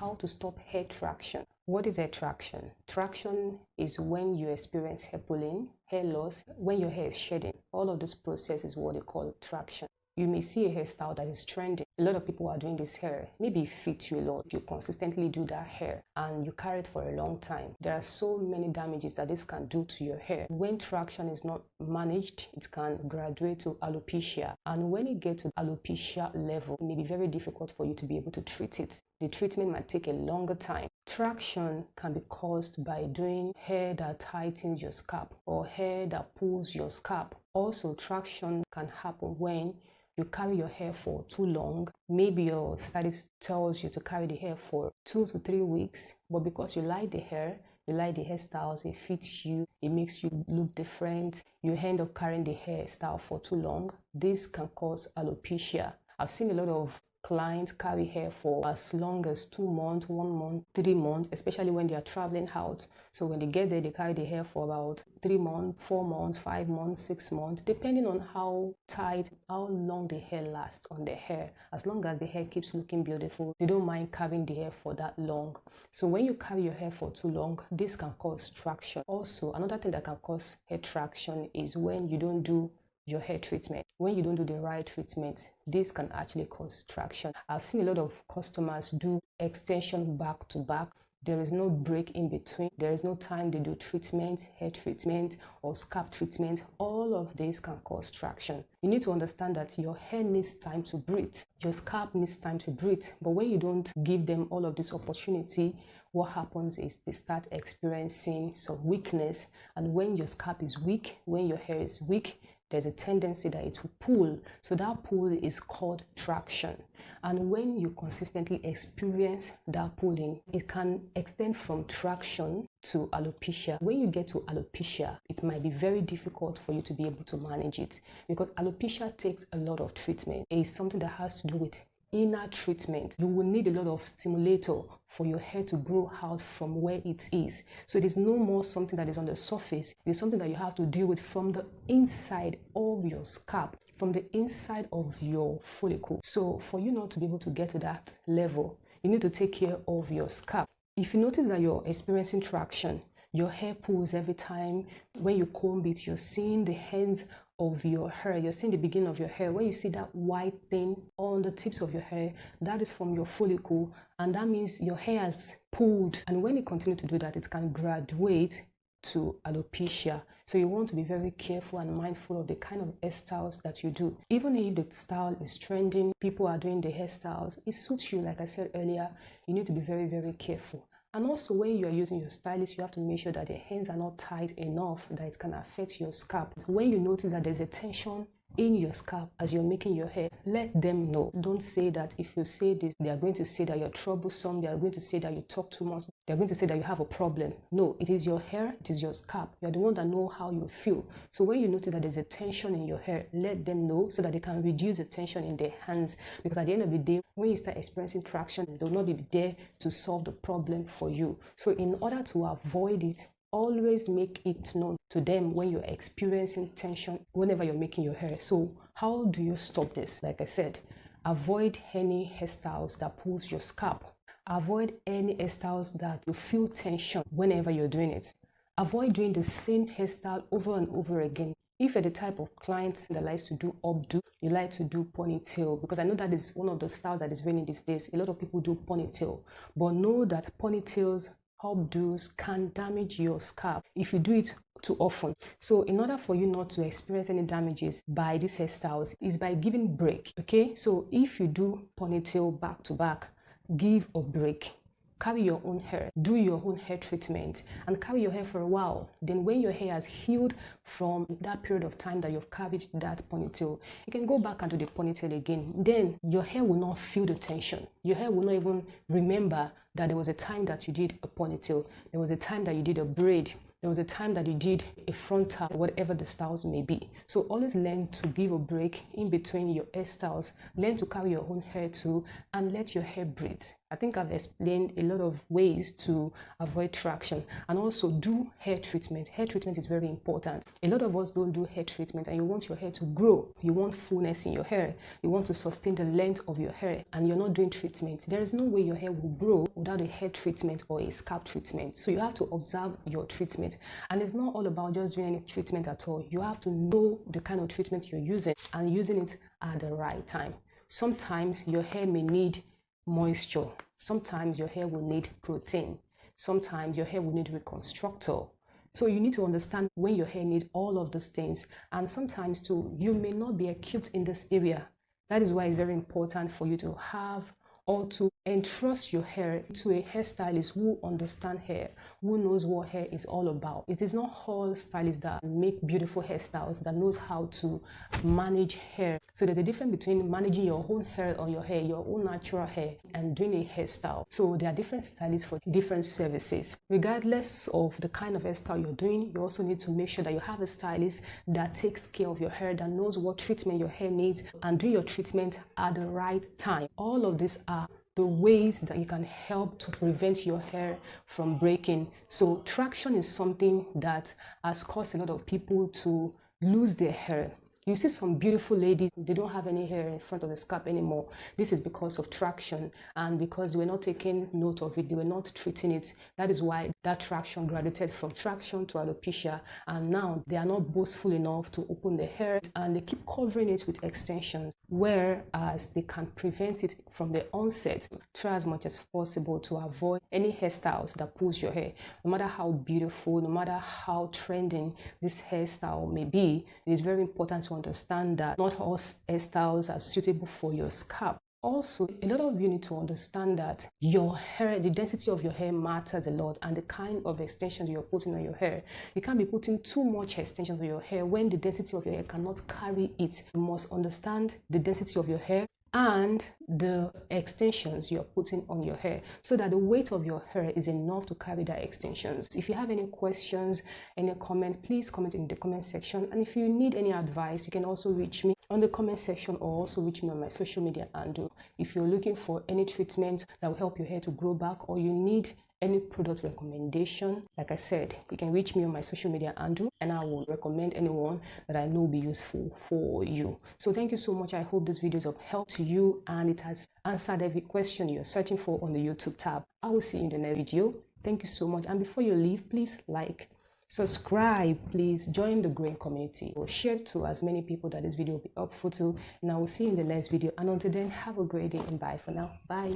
how to stop hair traction. What is hair traction? Traction is when you experience hair pulling, hair loss, when your hair is shedding. All of this process is what they call traction. You may see a hairstyle that is trending. A lot of people are doing this hair. Maybe it fits you a lot. If you consistently do that hair and you carry it for a long time, there are so many damages that this can do to your hair. When traction is not managed, it can graduate to alopecia. And when it gets to alopecia level, it may be very difficult for you to be able to treat it. The treatment might take a longer time. Traction can be caused by doing hair that tightens your scalp or hair that pulls your scalp. Also, traction can happen when you carry your hair for too long. Maybe your stylist tells you to carry the hair for 2 to 3 weeks, but because you like the hair, you like the hairstyles, it fits you, it makes you look different, you end up carrying the hairstyle for too long. This can cause alopecia. I've seen a lot of clients carry hair for as long as 2 months, 1 month, 3 months, especially when they are traveling out. So when they get there, they carry the hair for about 3 months, 4 months, 5 months, 6 months, depending on how tight, how long the hair lasts on the hair. As long as the hair keeps looking beautiful, they don't mind carrying the hair for that long. So when you carry your hair for too long, this can cause traction. Also, another thing that can cause hair traction is when you don't do your hair treatment. When you don't do the right treatment, this can actually cause traction. I've seen a lot of customers do extension back to back. There is no break in between. There is no time they do treatment, hair treatment or scalp treatment. All of this can cause traction. You need to understand that your hair needs time to breathe. Your scalp needs time to breathe. But when you don't give them all of this opportunity, what happens is they start experiencing some weakness. And when your scalp is weak, when your hair is weak, there's a tendency that it will pull. So that pull is called traction. And when you consistently experience that pulling, it can extend from traction to alopecia. When you get to alopecia, it might be very difficult for you to be able to manage it because alopecia takes a lot of treatment. It is something that has to do with inner treatment. You will need a lot of stimulator for your hair to grow out from where it is. So it is no more something that is on the surface. It is something that you have to deal with from the inside of your scalp, from the inside of your follicle. So for you not to be able to get to that level, you need to take care of your scalp. If you notice that you're experiencing traction, your hair pulls every time, when you comb it, you're seeing the ends of your hair, you're seeing the beginning of your hair. When you see that white thing on the tips of your hair, that is from your follicle, and that means your hair has pulled. And when you continue to do that, it can graduate to alopecia. So you want to be very careful and mindful of the kind of hairstyles that you do. Even if the style is trending, people are doing the hairstyles, it suits you. Like I said earlier, you need to be very, very careful. And also when you are using your stylist, you have to make sure that the hands are not tight enough that it can affect your scalp. When you notice that there's a tension in your scalp as you're making your hair, let them know. Don't say that if you say this, they are going to say that you're troublesome, they are going to say that you talk too much, they're going to say that you have a problem. No, it is your hair, it is your scalp. You're the one that know how you feel. So when you notice that there's a tension in your hair, let them know so that they can reduce the tension in their hands. Because at the end of the day, when you start experiencing traction, they will not be there to solve the problem for you. So in order to avoid it, always make it known to them when you're experiencing tension whenever you're making your hair. So how do you stop this? Like I said, avoid any hairstyles that pulls your scalp. Avoid any hairstyles that you feel tension whenever you're doing it. Avoid doing the same hairstyle over and over again. If you're the type of client that likes to do updo, you like to do ponytail, because I know that is one of the styles that is raining these days. A lot of people do ponytail, but know that ponytails, updos can damage your scalp if you do it too often. So in order for you not to experience any damages by these hairstyles is by giving break. Okay, so if you do ponytail back to back, give a break. Carry your own hair, do your own hair treatment, and carry your hair for a while. Then when your hair has healed from that period of time that you've carried that ponytail, you can go back and do the ponytail again. Then your hair will not feel the tension. Your hair will not even remember that there was a time that you did a ponytail, there was a time that you did a braid, there was a time that you did a frontal, whatever the styles may be. So always learn to give a break in between your hairstyles. Learn to carry your own hair too, and let your hair breathe. I think I've explained a lot of ways to avoid traction, and also do hair treatment. Hair treatment is very important. A lot of us don't do hair treatment, and you want your hair to grow. You want fullness in your hair. You want to sustain the length of your hair, and you're not doing treatment. There is no way your hair will grow without a hair treatment or a scalp treatment. So you have to observe your treatment. And it's not all about just doing any treatment at all. You have to know the kind of treatment you're using and using it at the right time. Sometimes your hair may need moisture. Sometimes your hair will need protein. Sometimes your hair will need reconstructor. So you need to understand when your hair needs all of those things. And sometimes too, you may not be equipped in this area. That is why it's very important for you to have or to entrust your hair to a hairstylist who understands hair, who knows what hair is all about. It is not all stylists that make beautiful hairstyles that knows how to manage hair. So there's a difference between managing your own hair on your hair, your own natural hair, and doing a hairstyle. So there are different stylists for different services. Regardless of the kind of hairstyle you're doing, you also need to make sure that you have a stylist that takes care of your hair, that knows what treatment your hair needs, and do your treatment at the right time. All of these are the ways that you can help to prevent your hair from breaking. So traction is something that has caused a lot of people to lose their hair. You see some beautiful ladies, they don't have any hair in front of the scalp anymore. This is because of traction, and because they were not taking note of it, they were not treating it. That is why that traction graduated from traction to alopecia, and now they are not boastful enough to open the hair, and they keep covering it with extensions, whereas they can prevent it from the onset. Try as much as possible to avoid any hairstyles that pulls your hair. No matter how beautiful, no matter how trending this hairstyle may be, it is very important to understand that not all hairstyles are suitable for your scalp. Also, a lot of you need to understand that your hair, the density of your hair matters a lot, and the kind of extensions you're putting on your hair. You can't be putting too much extensions on your hair when the density of your hair cannot carry it. You must understand the density of your hair and the extensions you're putting on your hair, so that the weight of your hair is enough to carry that extensions. If you have any questions, any comment, please comment in the comment section. And if you need any advice, you can also reach me on the comment section, or also reach me on my social media handle. If you're looking for any treatment that will help your hair to grow back, or you need any product recommendation, like I said, you can reach me on my social media handle, and I will recommend anyone that I know will be useful for you. So thank you so much. I hope this video is of help to you, and it has answered every question you're searching for on the YouTube tab. I will see you in the next video. Thank you so much. And before you leave, please like, subscribe, please join the growing community, or share to as many people that this video will be helpful to. And I will see you in the next video. And until then, have a great day, and bye for now. Bye.